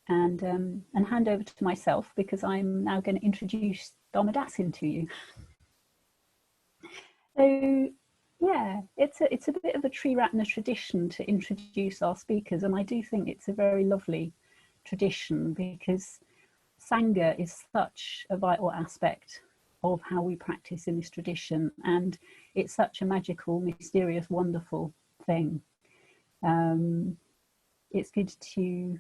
and hand over to myself, because I'm now going to introduce Dhammadassin to you. So yeah, it's a bit of a Triratna tradition to introduce our speakers, and I do think it's a very lovely tradition, because Sangha is such a vital aspect of how we practice in this tradition, and it's such a magical, mysterious, wonderful thing. It's good to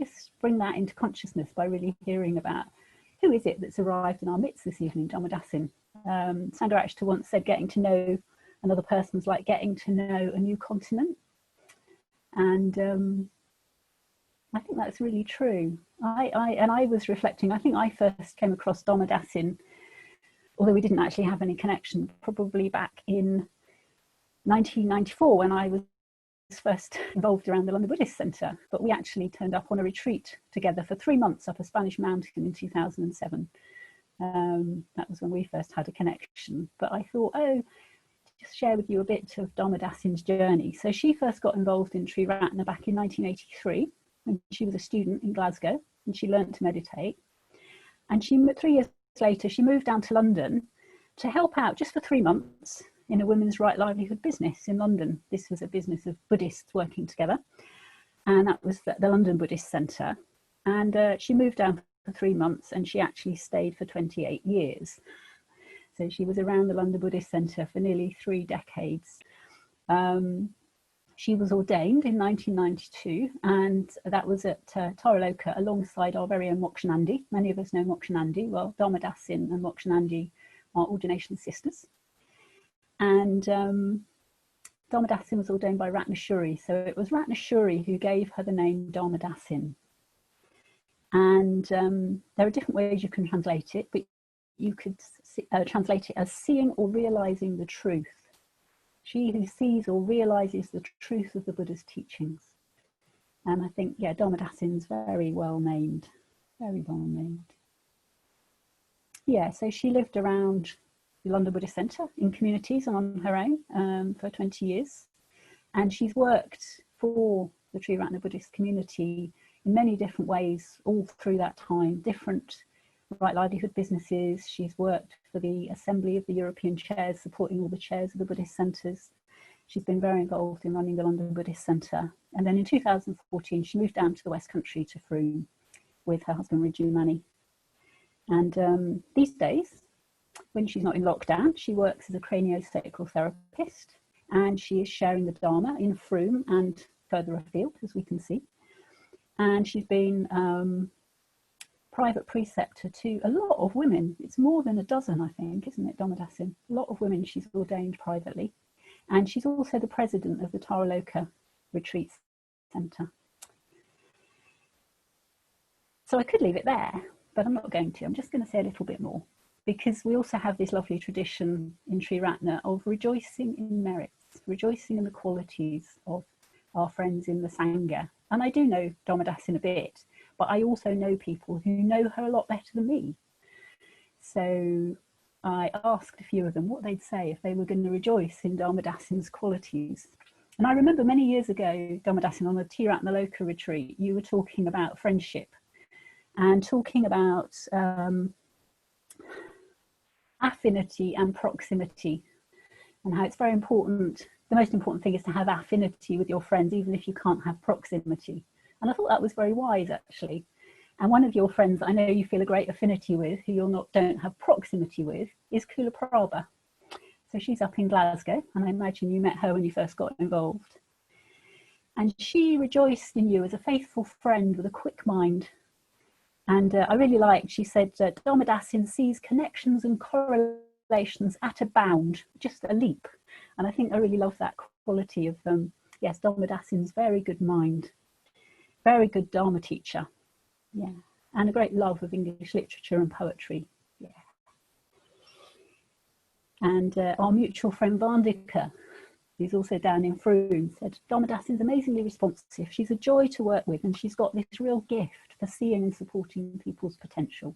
just bring that into consciousness by really hearing about who is it that's arrived in our midst this evening, Dhammadassin. Sangha once said, getting to know another person's like getting to know a new continent. And I think that's really true. I was reflecting, I think I first came across Dhammadassin, although we didn't actually have any connection, probably back in 1994 when I was first involved around the London Buddhist Centre. But we actually turned up on a retreat together for 3 months up a Spanish mountain in 2007. That was when we first had a connection. But I thought, just share with you a bit of Dhammadassin's journey. So she first got involved in Triratna back in 1983 when she was a student in Glasgow, and she learned to meditate. And 3 years later, she moved down to London to help out just for 3 months in a women's right livelihood business in London. This was a business of Buddhists working together, and that was the London Buddhist Centre. And she moved down for 3 months, and she actually stayed for 28 years. So she was around the London Buddhist Centre for nearly 3 decades. She was ordained in 1992, and that was at Taraloka alongside our very own Mokshanandi. Many of us know Mokshanandi. Well, Dhammadassin and Mokshanandi are ordination sisters. And Dhammadassin was ordained by Ratnashuri. So it was Ratnashuri who gave her the name Dhammadassin. And there are different ways you can translate it, but you could translate it as seeing or realizing the truth. She who sees or realizes the truth of the Buddha's teachings. And I think, yeah, Dhammadassin's very well named, very well named. Yeah, so she lived around the London Buddhist Centre in communities and on her own for 20 years. And she's worked for the Triratna Buddhist community in many different ways all through that time, different right livelihood businesses. She's worked for the Assembly of the European Chairs, supporting all the chairs of the Buddhist centres. She's been very involved in running the London Buddhist Centre. And then in 2014, she moved down to the West Country to Frome with her husband Riju Mani. And these days, when she's not in lockdown, she works as a craniosacral therapist, and she is sharing the Dharma in Frome and further afield, as we can see. And she's been private preceptor to a lot of women. It's more than a dozen, I think, isn't it, Dhammadassin? A lot of women she's ordained privately. And she's also the president of the Taraloka Retreat Centre. So I could leave it there, but I'm not going to. I'm just going to say a little bit more, because we also have this lovely tradition in Triratna of rejoicing in merits, rejoicing in the qualities of our friends in the Sangha. And I do know Dhammadassin a bit, but I also know people who know her a lot better than me. So I asked a few of them what they'd say if they were going to rejoice in Dhammadassin's qualities. And I remember many years ago, Dhammadassin, on the Triratna retreat, you were talking about friendship and talking about affinity and proximity, and how it's very important. The most important thing is to have affinity with your friends, even if you can't have proximity. And I thought that was very wise, actually. And one of your friends I know you feel a great affinity with, who you don't have proximity with, is Kula Prabha. So she's up in Glasgow, and I imagine you met her when you first got involved. And she rejoiced in you as a faithful friend with a quick mind. And I really liked, she said, Dhammadassin sees connections and correlations at a bound, just a leap. And I think I really love that quality of, yes, Dhammadassin's very good mind, very good Dharma teacher, yeah, and a great love of English literature and poetry, yeah. And our mutual friend Vandika, who's also down in Frome, said, Dhammadassin's amazingly responsive. She's a joy to work with, and she's got this real gift for seeing and supporting people's potential.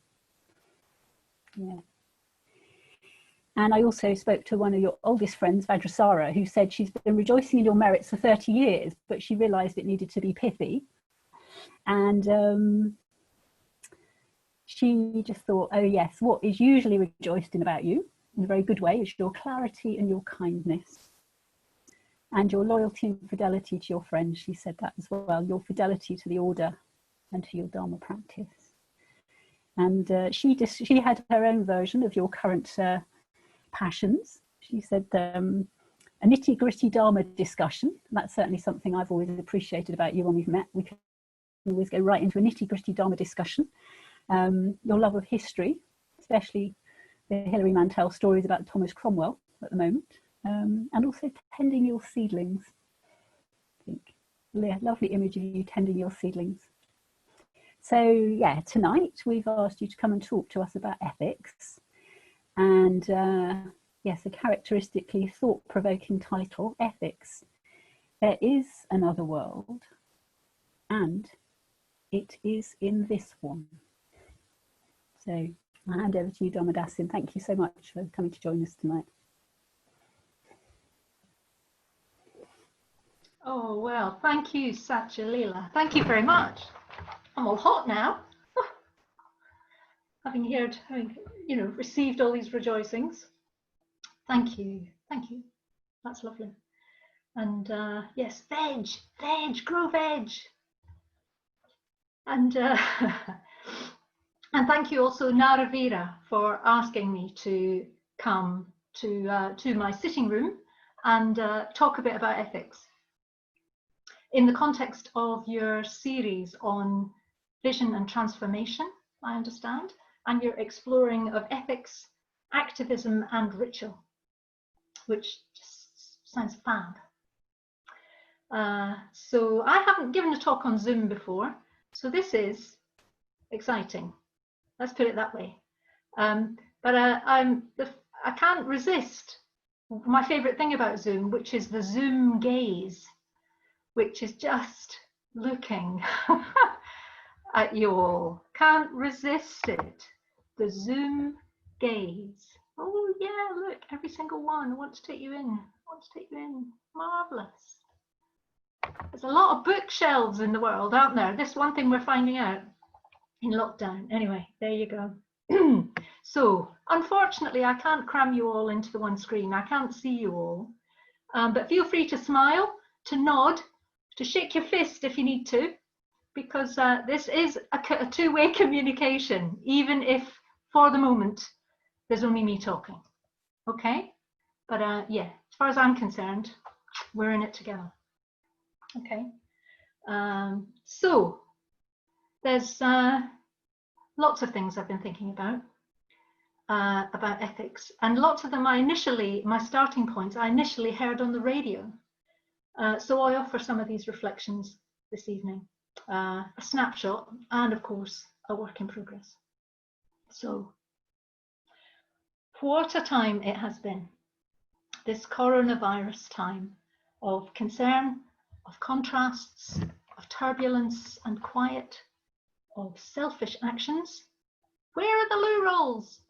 Yeah. And I also spoke to one of your oldest friends, Vajrasara, who said she's been rejoicing in your merits for 30 years, but she realised it needed to be pithy. And she just thought, oh yes, what is usually rejoiced in about you, in a very good way, is your clarity and your kindness. And your loyalty and fidelity to your friends, she said that as well, your fidelity to the order and to your Dharma practice. And she had her own version of your current passions. She said a nitty-gritty Dharma discussion. That's certainly something I've always appreciated about you when we've met. We can always go right into a nitty-gritty Dharma discussion. Your love of history, especially the Hilary Mantel stories about Thomas Cromwell at the moment. And also tending your seedlings. I think lovely image of you tending your seedlings. So yeah, tonight we've asked you to come and talk to us about ethics, and yes, a characteristically thought-provoking title, Ethics. There is another world, and it is in this one. So I'll hand over to you, Dhammadassin. Thank you so much for coming to join us tonight. Oh, well, thank you, Satyalila. Thank you very much. I'm all hot now. having received all these rejoicings. Thank you. That's lovely. And yes, veg, grow veg. And and thank you also, Naravira, for asking me to come to my sitting room and talk a bit about ethics in the context of your series on vision and transformation, I understand, and your exploring of ethics, activism and ritual, which just sounds fab. So I haven't given a talk on Zoom before, so this is exciting. Let's put it that way. But I can't resist my favorite thing about Zoom, which is the Zoom gaze, which is just looking at you all. Can't resist it. The Zoom gaze. Oh yeah, look, every single one. I want to take you in. Marvellous. There's a lot of bookshelves in the world, aren't there? This one thing we're finding out in lockdown. Anyway, there you go. So, unfortunately, I can't cram you all into the one screen. I can't see you all. But feel free to smile, to nod, to shake your fist if you need to, because this is a two-way communication, even if for the moment there's only me talking. Okay? But yeah, as far as I'm concerned, we're in it together. Okay. So there's lots of things I've been thinking about ethics, and lots of them my starting points I initially heard on the radio. So I offer some of these reflections this evening, a snapshot, and of course a work in progress. So what a time it has been, this coronavirus time of concern, of contrasts, of turbulence and quiet, of selfish actions. Where are the loo rolls?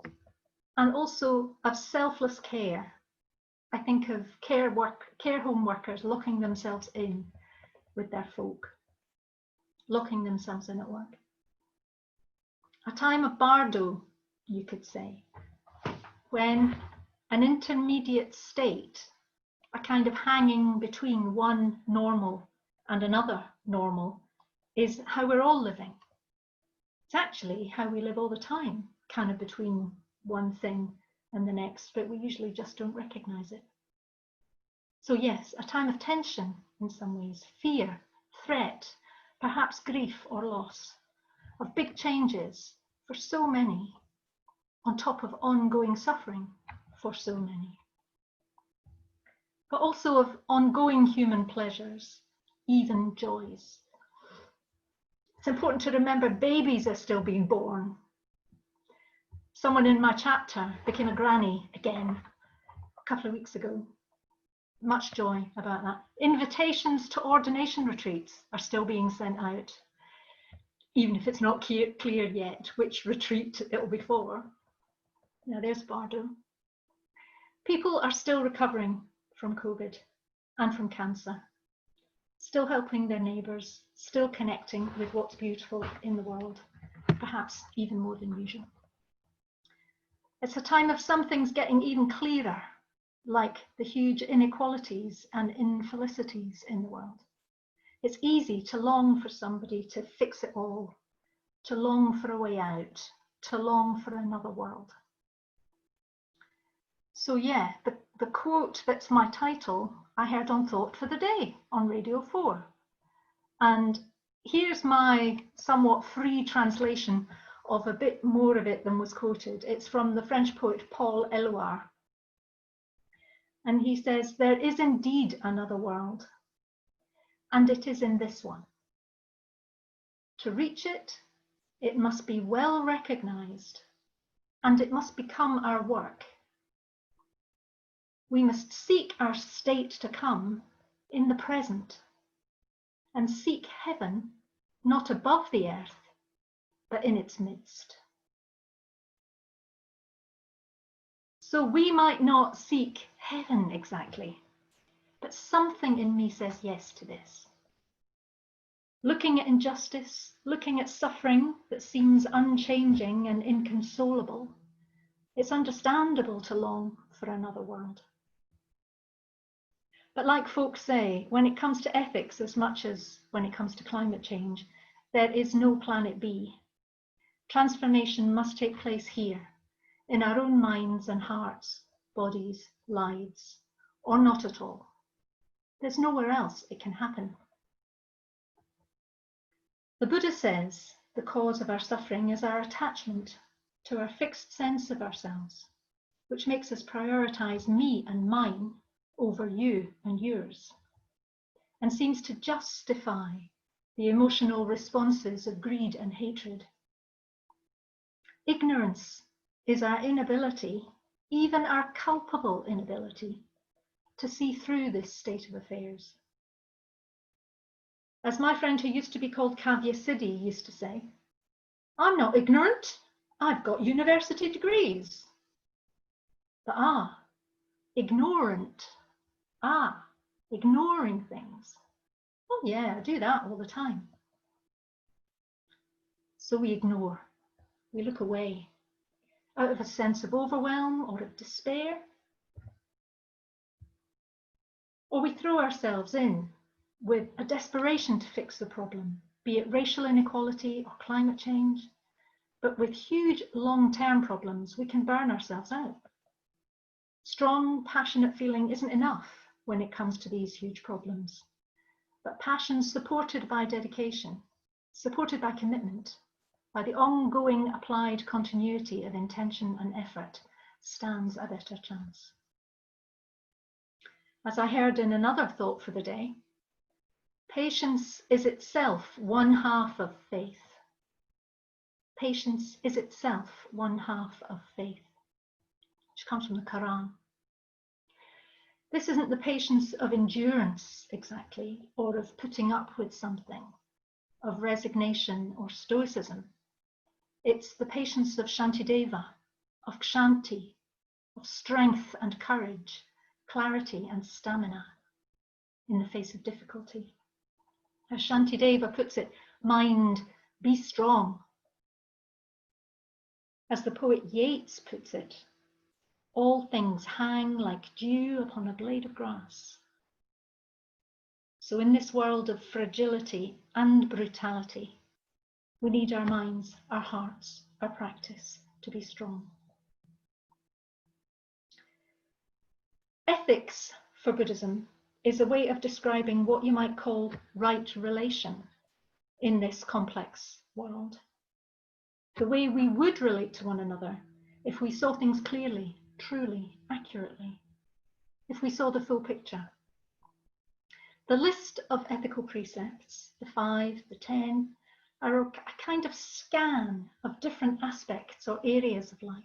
And also of selfless care. I think of care home workers locking themselves in with their folk, locking themselves in at work. A time of bardo, you could say, when an intermediate state, a kind of hanging between one normal and another normal, is how we're all living. It's actually how we live all the time, kind of between one thing and the next, but we usually just don't recognize it. So yes, a time of tension in some ways, fear, threat, perhaps grief or loss, of big changes for so many, on top of ongoing suffering for so many. But also of ongoing human pleasures, even joys. It's important to remember babies are still being born. Someone in my chapter became a granny again a couple of weeks ago. Much joy about that. Invitations to ordination retreats are still being sent out, even if it's not clear yet which retreat it will be for. Now there's Bardo. People are still recovering from COVID and from cancer. still helping their neighbours, still connecting with what's beautiful in the world, perhaps even more than usual. It's a time of some things getting even clearer, like the huge inequalities and infelicities in the world. It's easy to long for somebody to fix it all, to long for a way out, to long for another world. So yeah, the quote that's my title, I heard on Thought for the Day on Radio 4. And here's my somewhat free translation of a bit more of it than was quoted. It's from the French poet Paul Eluard. And he says, "There is indeed another world, and it is in this one. To reach it, it must be well recognized, and it must become our work. We must seek our state to come in the present, and seek heaven not above the earth, but in its midst." So we might not seek heaven exactly, but something in me says yes to this. Looking at injustice, looking at suffering that seems unchanging and inconsolable, it's understandable to long for another world. But like folks say, when it comes to ethics as much as when it comes to climate change, there is no planet B. Transformation must take place here, in our own minds and hearts, bodies, lives, or not at all. There's nowhere else it can happen. The Buddha says the cause of our suffering is our attachment to our fixed sense of ourselves, which makes us prioritize me and mine over you and yours, and seems to justify the emotional responses of greed and hatred. Ignorance is our inability, even our culpable inability, to see through this state of affairs. As my friend who used to be called Kavya Siddhi used to say, "I'm not ignorant, I've got university degrees." But ignorant, ignoring things. Oh yeah, I do that all the time. So we ignore, we look away, out of a sense of overwhelm or of despair. Or we throw ourselves in with a desperation to fix the problem, be it racial inequality or climate change. But with huge long-term problems, we can burn ourselves out. Strong, passionate feeling isn't enough when it comes to these huge problems. But passion supported by dedication, supported by commitment, by the ongoing applied continuity of intention and effort, stands a better chance. As I heard in another thought for the day, patience is itself one half of faith. Patience is itself one half of faith, which comes from the Quran. This isn't the patience of endurance exactly, or of putting up with something, of resignation or stoicism. It's the patience of Shantideva, of Kshanti, of strength and courage, clarity and stamina in the face of difficulty. As Shantideva puts it, mind, be strong. As the poet Yeats puts it, all things hang like dew upon a blade of grass. So in this world of fragility and brutality, we need our minds, our hearts, our practice to be strong. Ethics for Buddhism is a way of describing what you might call right relation in this complex world. The way we would relate to one another if we saw things clearly, truly, accurately, if we saw the full picture. The list of ethical precepts, the 5, the 10, are a kind of scan of different aspects or areas of life.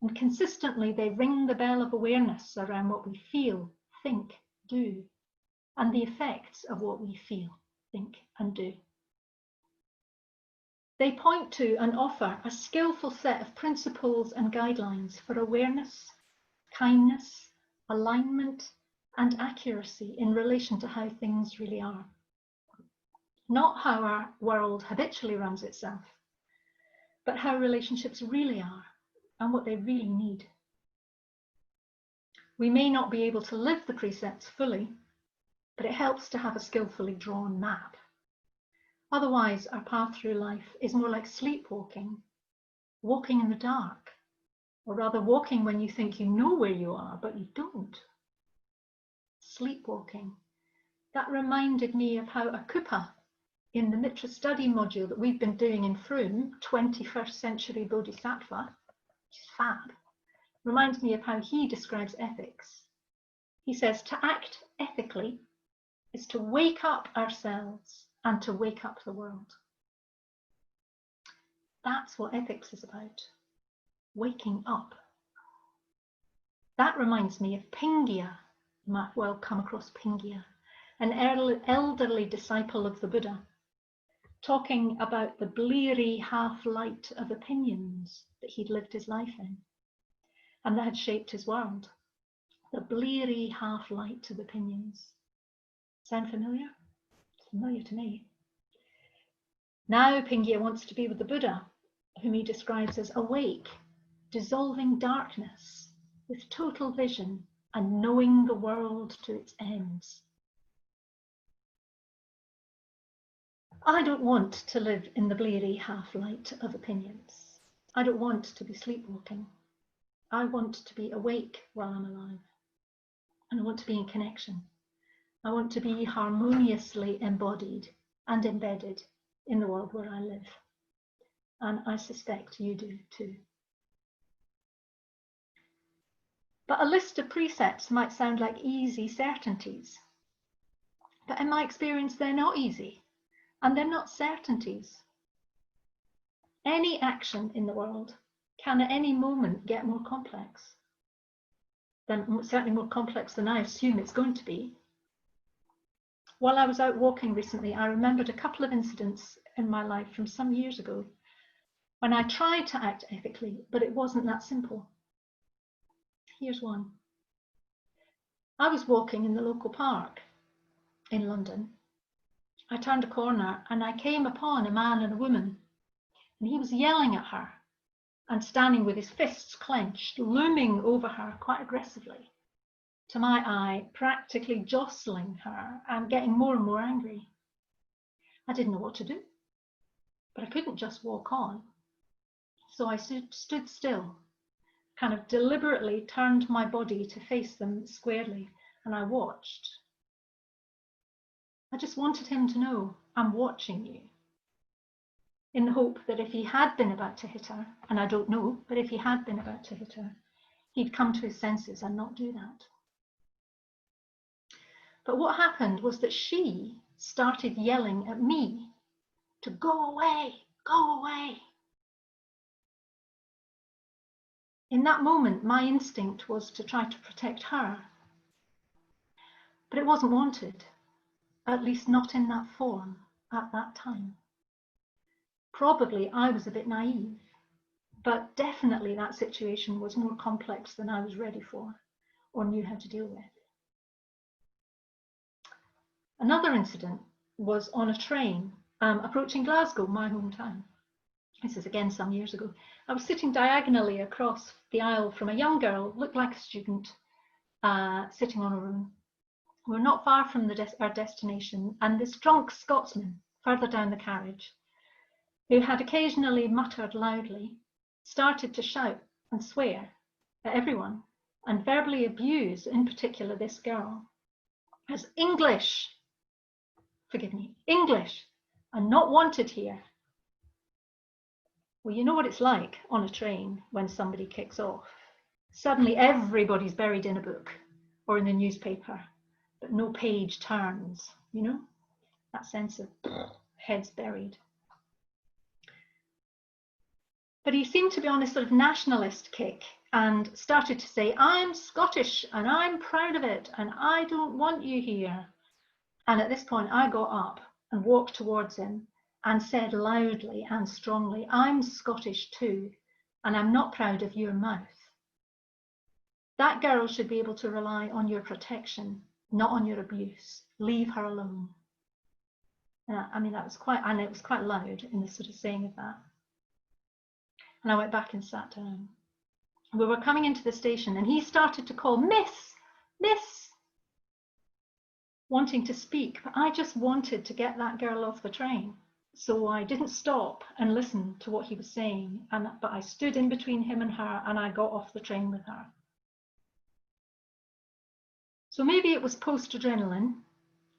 And consistently they ring the bell of awareness around what we feel, think, do, and the effects of what we feel, think, and do. They point to and offer a skillful set of principles and guidelines for awareness, kindness, alignment, and accuracy in relation to how things really are. Not how our world habitually runs itself, but how relationships really are and what they really need. We may not be able to live the precepts fully, but it helps to have a skillfully drawn map. Otherwise, our path through life is more like sleepwalking, walking in the dark, or rather walking when you think you know where you are, but you don't. Sleepwalking. That reminded me of how a Kupa in the Mitra study module that we've been doing in Froome, 21st century Bodhisattva, which is fab, reminds me of how he describes ethics. He says to act ethically is to wake up ourselves and to wake up the world. That's what ethics is about, waking up. That reminds me of Pingya. You might well come across Pingya, an elderly disciple of the Buddha, talking about the bleary half-light of opinions that he'd lived his life in and that had shaped his world. The bleary half-light of opinions. Sound familiar? It's familiar to me. Now Pingya wants to be with the Buddha, whom he describes as awake, dissolving darkness with total vision and knowing the world to its ends. I don't want to live in the bleary half-light of opinions. I don't want to be sleepwalking. I want to be awake while I'm alive. And I want to be in connection. I want to be harmoniously embodied and embedded in the world where I live. And I suspect you do too. But a list of precepts might sound like easy certainties. But in my experience, they're not easy. And they're not certainties. Any action in the world can at any moment get more complex. Certainly more complex than I assume it's going to be. While I was out walking recently, I remembered a couple of incidents in my life from some years ago when I tried to act ethically, but it wasn't that simple. Here's one. I was walking in the local park in London. I turned a corner and I came upon a man and a woman, and he was yelling at her and standing with his fists clenched, looming over her quite aggressively. To my eye, practically jostling her and getting more and more angry. I didn't know what to do, but I couldn't just walk on. So I stood still, kind of deliberately turned my body to face them squarely, and I watched. I just wanted him to know, I'm watching you. In the hope that if he had been about to hit her, and I don't know, but if he had been about to hit her, he'd come to his senses and not do that. But what happened was that she started yelling at me to go away, go away. In that moment, my instinct was to try to protect her. But it wasn't wanted, at least not in that form at that time. Probably I was a bit naive, but definitely that situation was more complex than I was ready for or knew how to deal with. Another incident was on a train approaching Glasgow, my hometown. This is again some years ago. I was sitting diagonally across the aisle from a young girl, looked like a student, sitting on her own. We were not far from our destination, and this drunk Scotsman further down the carriage, who had occasionally muttered loudly, started to shout and swear at everyone and verbally abuse, in particular, this girl as English, forgive me, English, and not wanted here. Well, you know what it's like on a train when somebody kicks off. Suddenly everybody's buried in a book or in the newspaper, but no page turns, you know? That sense of heads buried. But he seemed to be on a sort of nationalist kick and started to say, I'm Scottish and I'm proud of it and I don't want you here. And at this point, I got up and walked towards him and said loudly and strongly, I'm Scottish too, and I'm not proud of your mouth. That girl should be able to rely on your protection, not on your abuse. Leave her alone. I mean, that was quite, and it was quite loud in the sort of saying of that. And I went back and sat down. We were coming into the station and he started to call, Miss, Miss, wanting to speak, but I just wanted to get that girl off the train. So I didn't stop and listen to what he was saying, but I stood in between him and her and I got off the train with her. So maybe it was post-adrenaline,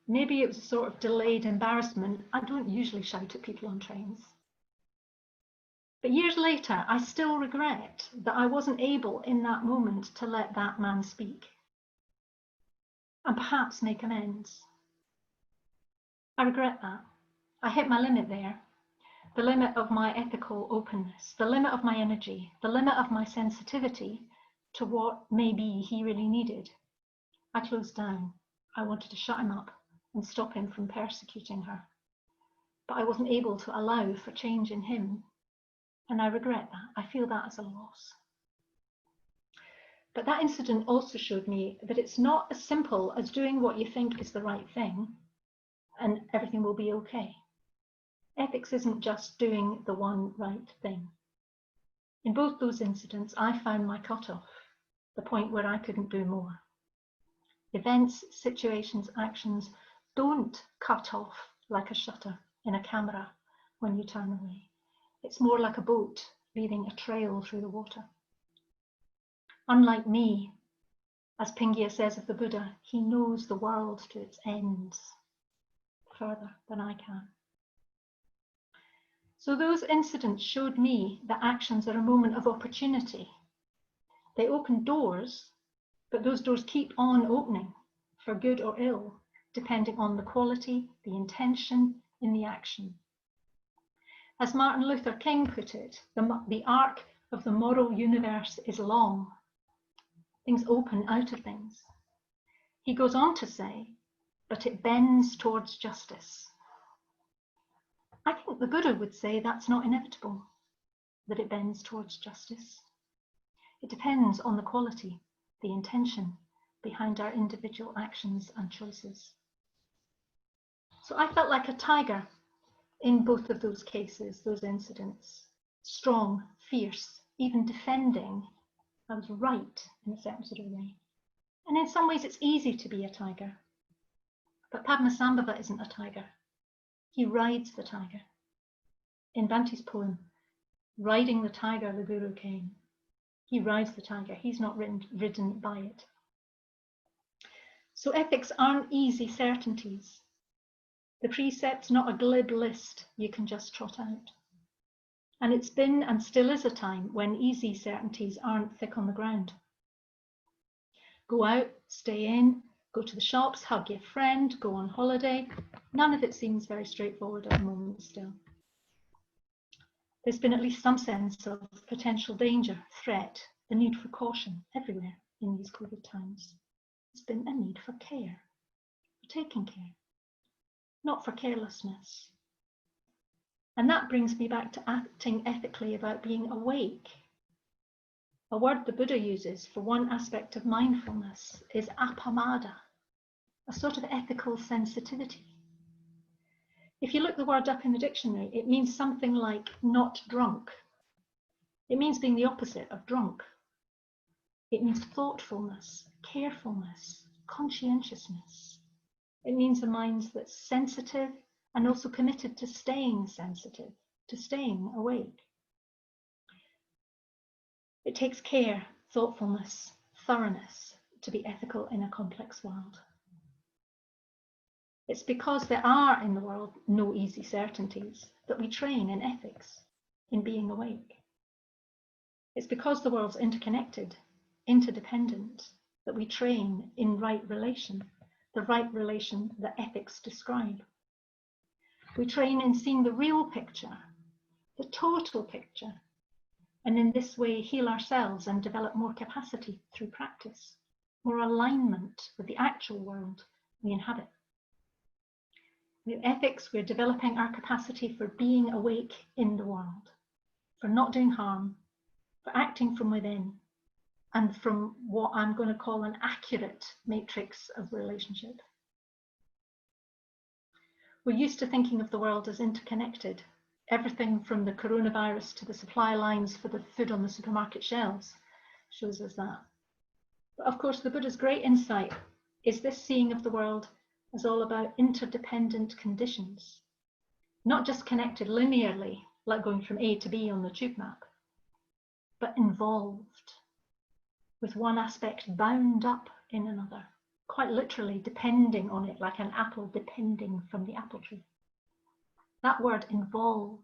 maybe it was a sort of delayed embarrassment. I don't usually shout at people on trains. But years later, I still regret that I wasn't able in that moment to let that man speak and perhaps make amends. I regret that. I hit my limit there, the limit of my ethical openness, the limit of my energy, the limit of my sensitivity to what maybe he really needed. I closed down. I wanted to shut him up and stop him from persecuting her. But I wasn't able to allow for change in him. And I regret that. I feel that as a loss. But that incident also showed me that it's not as simple as doing what you think is the right thing and everything will be okay. Ethics isn't just doing the one right thing. In both those incidents, I found my cutoff, the point where I couldn't do more. Events, situations, actions don't cut off like a shutter in a camera when you turn away. It's more like a boat leaving a trail through the water. Unlike me, as Pingia says of the Buddha, he knows the world to its ends further than I can. So those incidents showed me that actions are a moment of opportunity. They open doors, but those doors keep on opening for good or ill, depending on the quality, the intention in the action. As Martin Luther King put it, the arc of the moral universe is long. Things open out of things. He goes on to say, but it bends towards justice. I think the Buddha would say that's not inevitable, that it bends towards justice. It depends on the quality, the intention behind our individual actions and choices. So I felt like a tiger in both of those cases, those incidents. Strong, fierce, even defending. I was right in a certain sort of way. And in some ways it's easy to be a tiger. But Padmasambhava isn't a tiger. He rides the tiger. In Bante's poem, Riding the Tiger, the Guru came. He rides the tiger. He's not ridden by it. So ethics aren't easy certainties. The precepts, not a glib list you can just trot out. And it's been and still is a time when easy certainties aren't thick on the ground. Go out, stay in, go to the shops, hug your friend, go on holiday. None of it seems very straightforward at the moment still. There's been at least some sense of potential danger, threat, the need for caution everywhere in these COVID times. There's been a need for care, for taking care, not for carelessness. And that brings me back to acting ethically about being awake. A word the Buddha uses for one aspect of mindfulness is apamada, a sort of ethical sensitivity. If you look the word up in the dictionary, it means something like not drunk. It means being the opposite of drunk. It means thoughtfulness, carefulness, conscientiousness. It means a mind that's sensitive and also committed to staying sensitive, to staying awake. It takes care, thoughtfulness, thoroughness to be ethical in a complex world. It's because there are in the world no easy certainties that we train in ethics, in being awake. It's because the world's interconnected, interdependent, that we train in right relation, the right relation that ethics describe. We train in seeing the real picture, the total picture, and in this way heal ourselves and develop more capacity through practice, more alignment with the actual world we inhabit. With ethics, we're developing our capacity for being awake in the world, for not doing harm, for acting from within, and from what I'm going to call an accurate matrix of relationship. We're used to thinking of the world as interconnected. Everything from the coronavirus to the supply lines for the food on the supermarket shelves shows us that. But of course, the Buddha's great insight is this seeing of the world as all about interdependent conditions, not just connected linearly, like going from A to B on the tube map, but involved, with one aspect bound up in another, quite literally depending on it, like an apple depending from the apple tree. That word involved,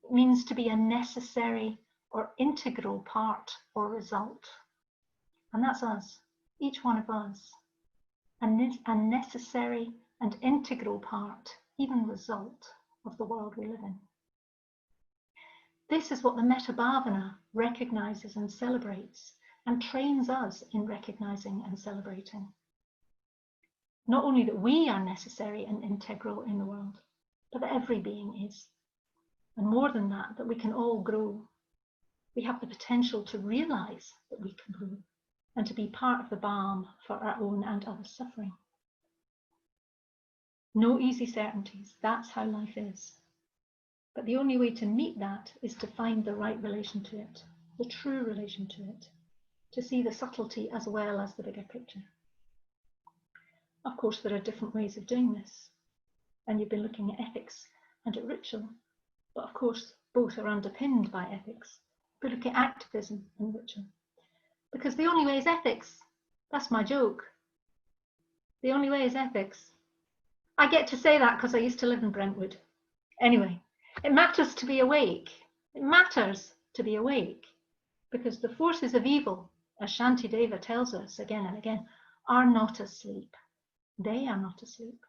it means to be a necessary or integral part or result. And that's us, each one of us, a necessary and integral part, even result of the world we live in. This is what the Metta-bhavana recognizes and celebrates, and trains us in recognizing and celebrating. Not only that we are necessary and integral in the world, but that every being is. And more than that, that we can all grow. We have the potential to realize that we can grow and to be part of the balm for our own and others' suffering. No easy certainties, that's how life is. But the only way to meet that is to find the right relation to it, the true relation to it, to see the subtlety as well as the bigger picture. Of course, there are different ways of doing this, and you've been looking at ethics and at ritual, but of course, both are underpinned by ethics. We look at activism and ritual, because the only way is ethics. That's my joke. The only way is ethics. I get to say that because I used to live in Brentwood. Anyway, it matters to be awake. It matters to be awake, because the forces of evil, as Shantideva tells us again and again, are not asleep. They are not asleep.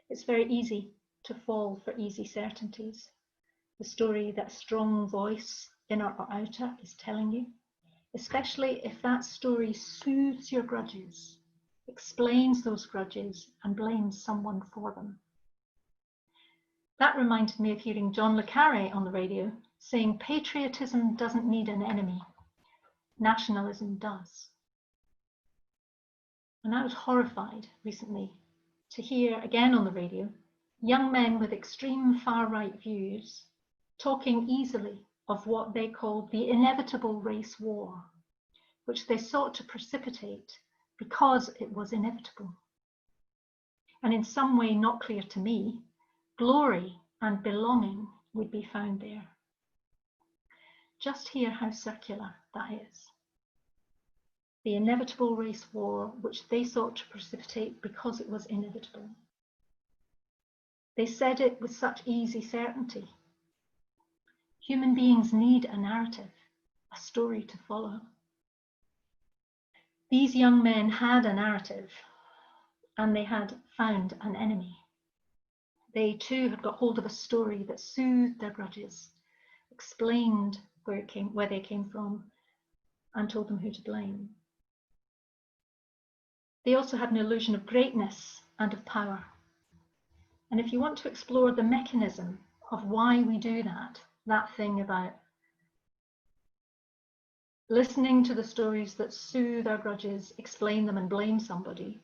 It's very easy to fall for easy certainties. The story that strong voice, inner or outer, is telling you, especially if that story soothes your grudges, explains those grudges, and blames someone for them. That reminded me of hearing John le Carré on the radio saying patriotism doesn't need an enemy, nationalism does. And I was horrified recently to hear again on the radio young men with extreme far-right views talking easily of what they called the inevitable race war, which they sought to precipitate because it was inevitable. And in some way not clear to me, glory and belonging would be found there. Just hear how circular that is. The inevitable race war, which they sought to precipitate because it was inevitable. They said it with such easy certainty. Human beings need a narrative, a story to follow. These young men had a narrative, and they had found an enemy. They too had got hold of a story that soothed their grudges, explained where they came from, and told them who to blame. They also had an illusion of greatness and of power. And if you want to explore the mechanism of why we do that thing about listening to the stories that soothe our grudges, explain them and blame somebody,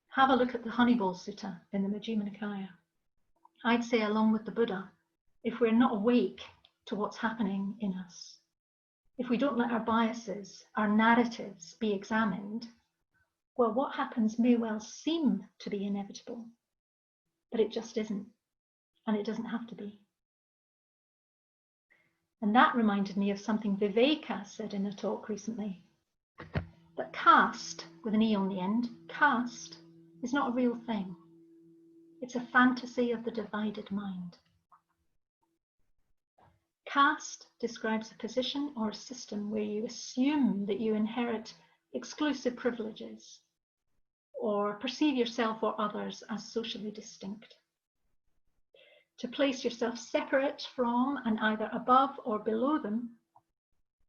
have a look at the Honeyball Sutta in the Majjhima Nikaya. I'd say along with the Buddha, if we're not awake to what's happening in us, if we don't let our biases, our narratives be examined, well, what happens may well seem to be inevitable, but it just isn't, and it doesn't have to be. And that reminded me of something Viveka said in a talk recently, that caste, with an E on the end, caste is not a real thing. It's a fantasy of the divided mind. Caste describes a position or a system where you assume that you inherit exclusive privileges or perceive yourself or others as socially distinct. To place yourself separate from and either above or below them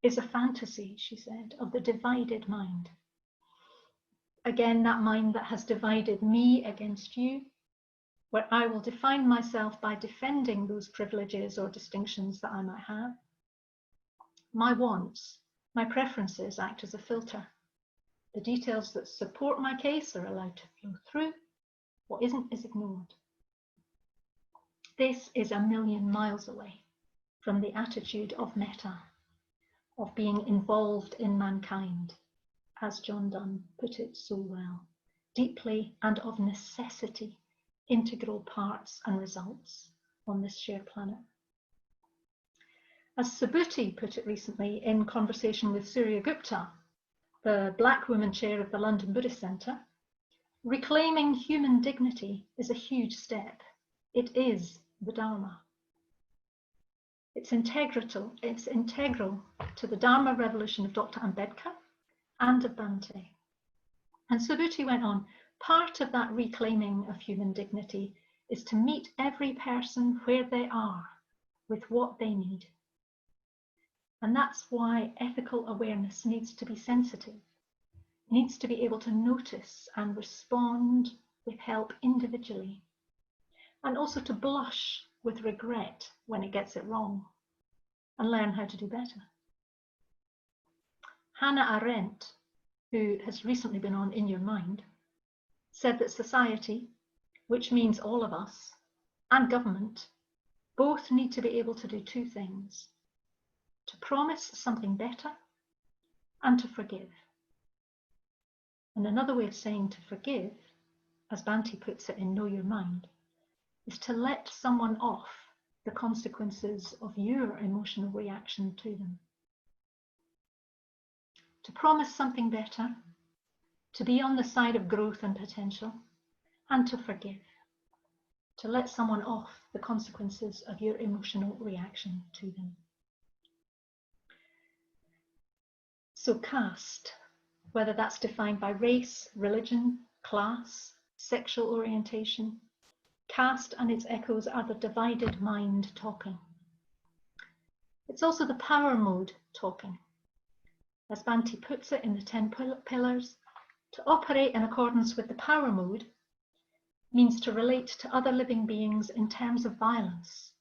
is a fantasy, she said, of the divided mind. Again, that mind that has divided me against you, where I will define myself by defending those privileges or distinctions that I might have. My wants My preferences act as a filter. The details that support my case are allowed to flow through. What isn't is ignored. This is a million miles away from the attitude of metta, of being involved in mankind, as John Donne put it so well, deeply and of necessity, integral parts and results on this shared planet. As Subhuti put it recently in conversation with Surya Gupta, the Black woman chair of the London Buddhist Centre, reclaiming human dignity is a huge step. It is the Dharma. It's integral to the Dharma revolution of Dr. Ambedkar and of Bhante. And Subhuti went on, part of that reclaiming of human dignity is to meet every person where they are with what they need. And that's why ethical awareness needs to be sensitive, needs to be able to notice and respond with help individually, and also to blush with regret when it gets it wrong and learn how to do better. Hannah Arendt, who has recently been on In Your Mind, said that society, which means all of us, and government, both need to be able to do two things: to promise something better and to forgive. And another way of saying to forgive, as Bhante puts it in Know Your Mind, is to let someone off the consequences of your emotional reaction to them. To promise something better, to be on the side of growth and potential, and to forgive. To let someone off the consequences of your emotional reaction to them. So caste, whether that's defined by race, religion, class, sexual orientation, caste and its echoes are the divided mind talking. It's also the power mode talking. As Bhante puts it in the 10 pillars, to operate in accordance with the power mode means to relate to other living beings in terms of violence,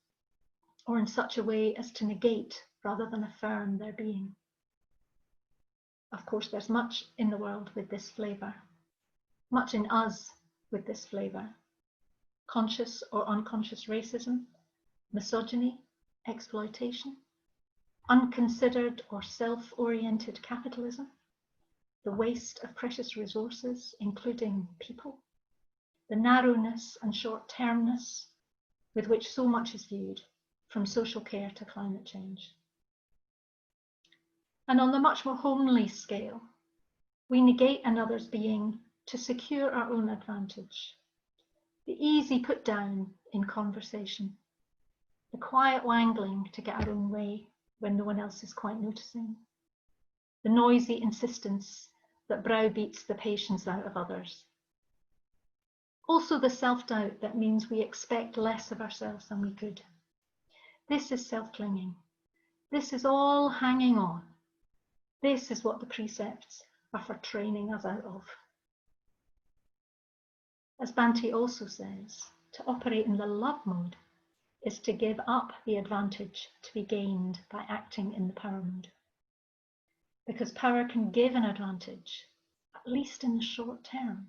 or in such a way as to negate rather than affirm their being. Of course, there's much in the world with this flavour, much in us with this flavour: conscious or unconscious racism, misogyny, exploitation, unconsidered or self-oriented capitalism, the waste of precious resources, including people, the narrowness and short-termness with which so much is viewed, from social care to climate change. And on the much more homely scale, we negate another's being to secure our own advantage. The easy put down in conversation, the quiet wangling to get our own way when no one else is quite noticing, the noisy insistence that browbeats the patience out of others. Also the self-doubt that means we expect less of ourselves than we could. This is self-clinging. This is all hanging on. This is what the precepts are for training us out of. As Bhante also says, to operate in the love mode is to give up the advantage to be gained by acting in the power mode. Because power can give an advantage, at least in the short term.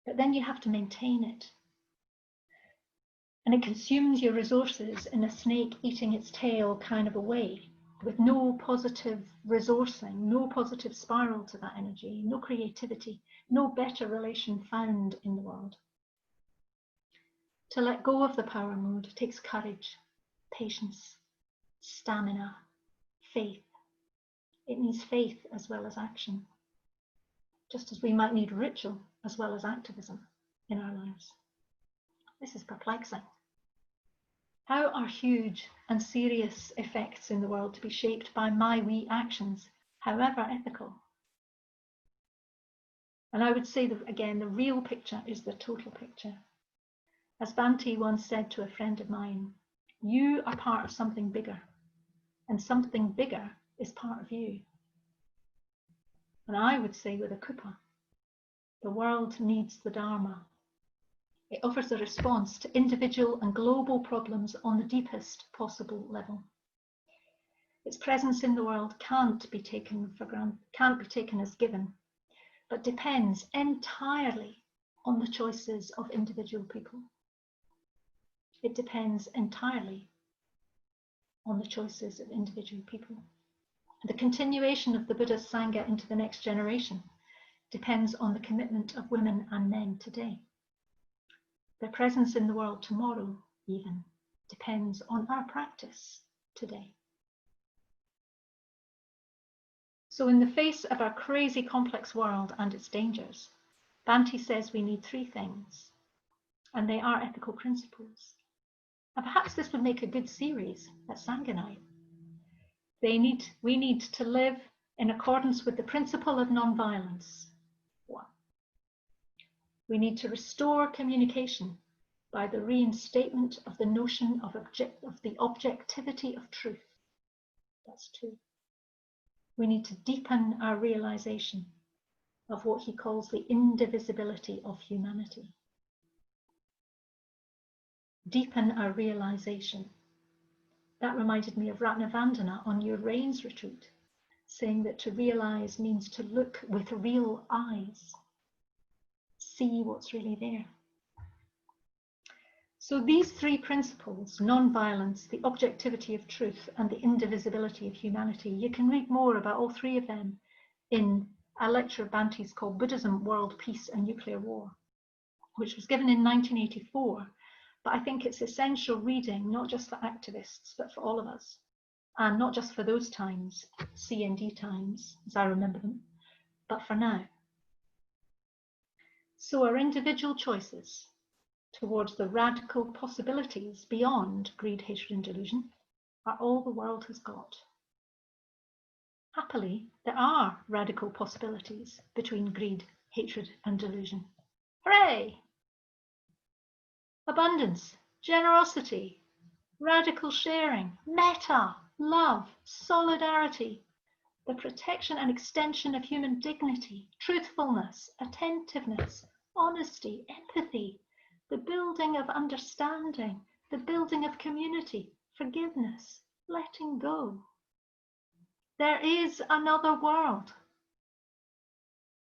But then you have to maintain it. And it consumes your resources in a snake eating its tail kind of a way, with no positive resourcing, no positive spiral to that energy, no creativity, no better relation found in the world. To let go of the power mode takes courage, patience, stamina, faith. It needs faith as well as action, just as we might need ritual as well as activism in our lives. This is perplexing. How are huge and serious effects in the world to be shaped by my wee actions, however ethical? And I would say that, again, the real picture is the total picture. As Bhante once said to a friend of mine, you are part of something bigger, and something bigger is part of you. And I would say with a kupa, the world needs the Dharma. It offers a response to individual and global problems on the deepest possible level. Its presence in the world can't be taken for granted, can't be taken as given, but depends entirely on the choices of individual people. It depends entirely on the choices of individual people. The continuation of the Buddha's Sangha into the next generation depends on the commitment of women and men today. Their presence in the world tomorrow, even, depends on our practice today. So in the face of our crazy complex world and its dangers, Bhante says we need three things, and they are ethical principles. And perhaps this would make a good series at Sangha Night. We need to live in accordance with the principle of non-violence. One. We need to restore communication by the reinstatement of the notion of the objectivity of truth. That's two. We need to deepen our realization of what he calls the indivisibility of humanity. Deepen our realization. That reminded me of Ratnavandana on your Rains retreat, saying that to realize means to look with real eyes, see what's really there. So these three principles, non-violence, the objectivity of truth, and the indivisibility of humanity, you can read more about all three of them in a lecture of Bhante's called Buddhism, World Peace and Nuclear War, which was given in 1984. But I think it's essential reading, not just for activists, but for all of us. And not just for those times, CND times, as I remember them, but for now. So our individual choices towards the radical possibilities beyond greed, hatred, and delusion are all the world has got. Happily, there are radical possibilities between greed, hatred, and delusion. Hooray! Abundance, generosity, radical sharing, metta, love, solidarity, the protection and extension of human dignity, truthfulness, attentiveness, honesty, empathy, the building of understanding, the building of community, forgiveness, letting go. There is another world.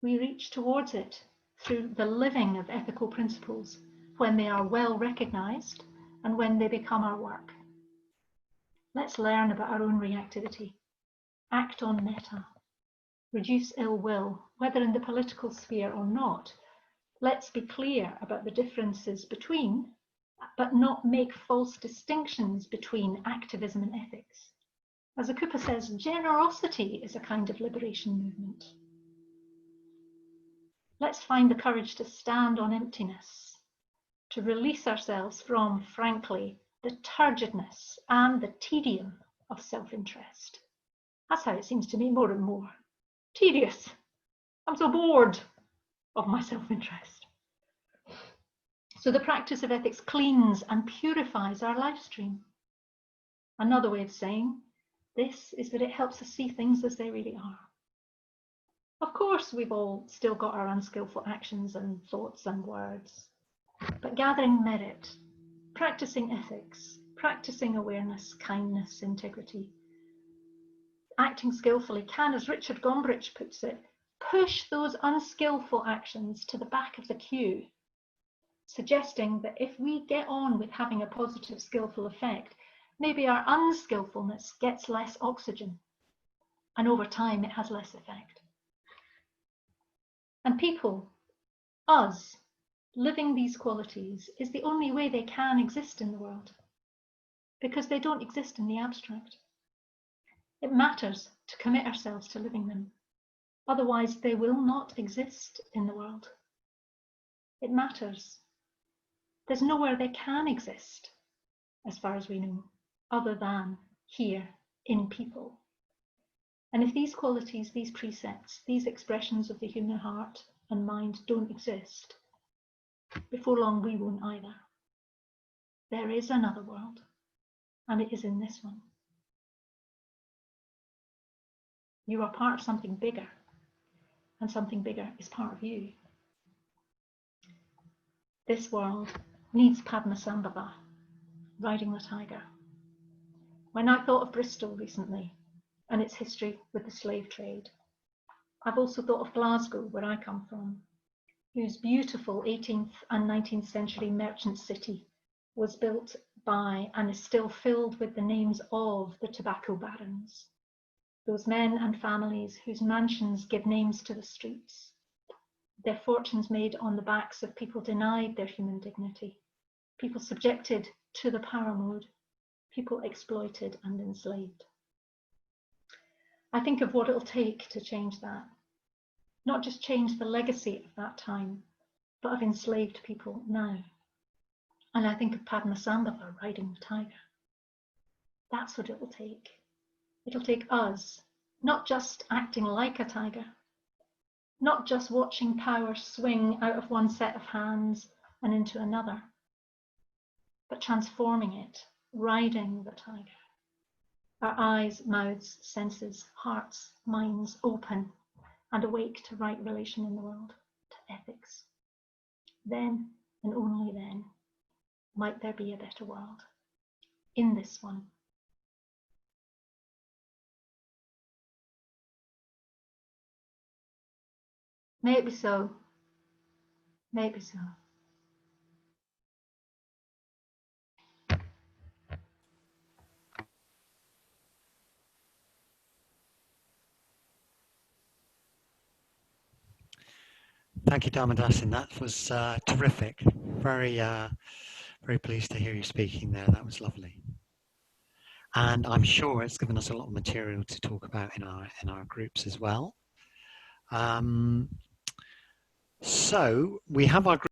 We reach towards it through the living of ethical principles when they are well recognized and when they become our work. Let's learn about our own reactivity. Act on metta. Reduce ill will, whether in the political sphere or not. Let's be clear about the differences between, but not make false distinctions between activism and ethics. As Akupa says, generosity is a kind of liberation movement. Let's find the courage to stand on emptiness, to release ourselves from, frankly, the turgidness and the tedium of self-interest. That's how it seems to me more and more. Tedious. I'm so bored of my self-interest. So the practice of ethics cleans and purifies our life stream. Another way of saying this is that it helps us see things as they really are. Of course, we've all still got our unskillful actions and thoughts and words, but gathering merit, practicing ethics, practicing awareness, kindness, integrity, acting skillfully can, as Richard Gombrich puts it, push those unskillful actions to the back of the queue, suggesting that if we get on with having a positive, skillful effect, maybe our unskillfulness gets less oxygen, and over time it has less effect. And people, us, living these qualities is the only way they can exist in the world, because they don't exist in the abstract. It matters to commit ourselves to living them. Otherwise, they will not exist in the world. It matters. There's nowhere they can exist, as far as we know, other than here in people. And if these qualities, these precepts, these expressions of the human heart and mind don't exist, before long we won't either. There is another world, and it is in this one. You are part of something bigger, and something bigger is part of you. This world needs Padmasambhava, riding the tiger. When I thought of Bristol recently, and its history with the slave trade. I've also thought of Glasgow, where I come from, whose beautiful 18th and 19th century merchant city was built by and is still filled with the names of the tobacco barons, those men and families whose mansions give names to the streets, their fortunes made on the backs of people denied their human dignity, people subjected to the power mode, people exploited and enslaved. I think of what it'll take to change that, not just change the legacy of that time, but of enslaved people now. And I think of Padmasambhava riding the tiger. That's what it will take. It'll take us, not just acting like a tiger, not just watching power swing out of one set of hands and into another, but transforming it, riding the tiger. Our eyes, mouths, senses, hearts, minds open and awake to right relation in the world, to ethics. Then, and only then, might there be a better world. In this one. May it be so. May it be so. Thank you, Dhammadassin. That was terrific. Very pleased to hear you speaking there. That was lovely. And I'm sure it's given us a lot of material to talk about in our groups as well. So we have our group